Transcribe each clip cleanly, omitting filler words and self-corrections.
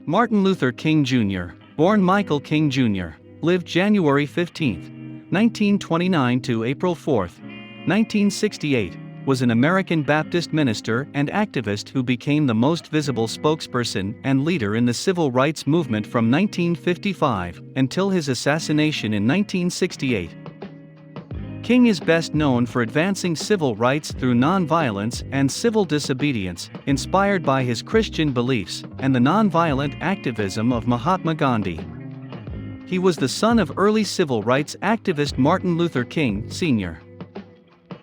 Martin Luther King Jr., born Michael King Jr., lived January 15, 1929 to April 4, 1968, was an American Baptist minister and activist who became the most visible spokesperson and leader in the civil rights movement from 1955 until his assassination in 1968. King is best known for advancing civil rights through nonviolence and civil disobedience, inspired by his Christian beliefs and the nonviolent activism of Mahatma Gandhi. He was the son of early civil rights activist Martin Luther King, Sr.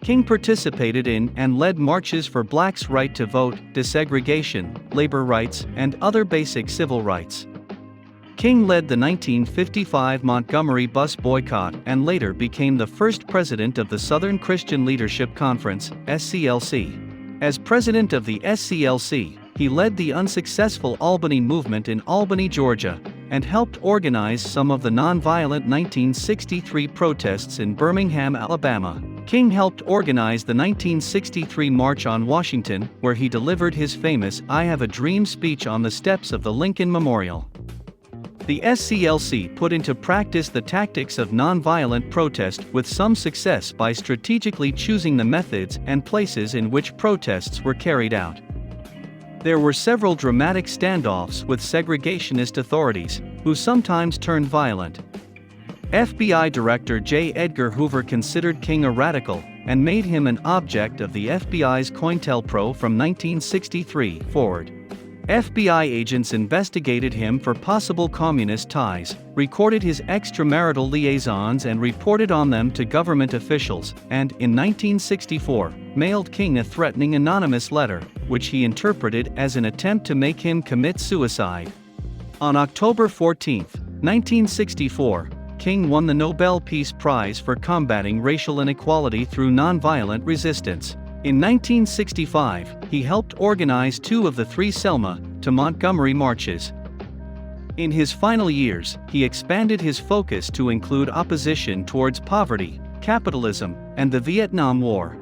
King participated in and led marches for blacks' right to vote, desegregation, labor rights, and other basic civil rights. King led the 1955 Montgomery bus boycott and later became the first president of the Southern Christian Leadership Conference, SCLC. As president of the SCLC, he led the unsuccessful Albany Movement in Albany, Georgia, and helped organize some of the nonviolent 1963 protests in Birmingham, Alabama. King helped organize the 1963 March on Washington, where he delivered his famous "I Have a Dream" speech on the steps of the Lincoln Memorial. The SCLC put into practice the tactics of nonviolent protest with some success by strategically choosing the methods and places in which protests were carried out. There were several dramatic standoffs with segregationist authorities, who sometimes turned violent. FBI Director J. Edgar Hoover considered King a radical and made him an object of the FBI's COINTELPRO from 1963 forward. FBI agents investigated him for possible communist ties, recorded his extramarital liaisons and reported on them to government officials, and, in 1964, mailed King a threatening anonymous letter, which he interpreted as an attempt to make him commit suicide. On October 14, 1964, King won the Nobel Peace Prize for combating racial inequality through nonviolent resistance. In 1965, he helped organize 2 of the 3 Selma to Montgomery marches. In his final years, he expanded his focus to include opposition towards poverty, capitalism, and the Vietnam War.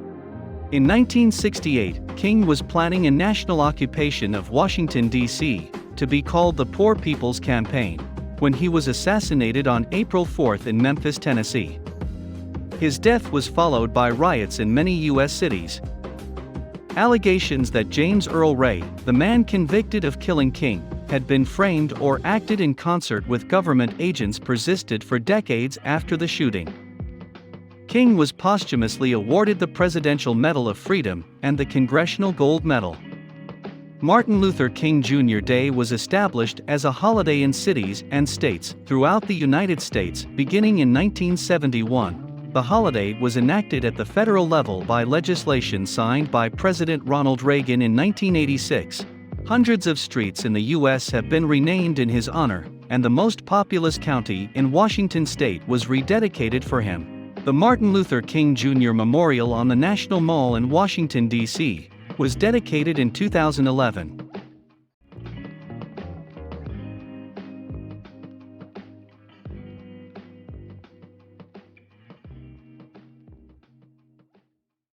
In 1968, King was planning a national occupation of Washington, D.C., to be called the Poor People's Campaign, when he was assassinated on April 4 in Memphis, Tennessee. His death was followed by riots in many U.S. cities. Allegations that James Earl Ray, the man convicted of killing King, had been framed or acted in concert with government agents persisted for decades after the shooting. King was posthumously awarded the Presidential Medal of Freedom and the Congressional Gold Medal. Martin Luther King Jr. Day was established as a holiday in cities and states throughout the United States beginning in 1971. The holiday was enacted at the federal level by legislation signed by President Ronald Reagan in 1986. Hundreds of streets in the U.S. have been renamed in his honor, and the most populous county in Washington state was rededicated for him. The Martin Luther King Jr. Memorial on the National Mall in Washington, D.C., was dedicated in 2011.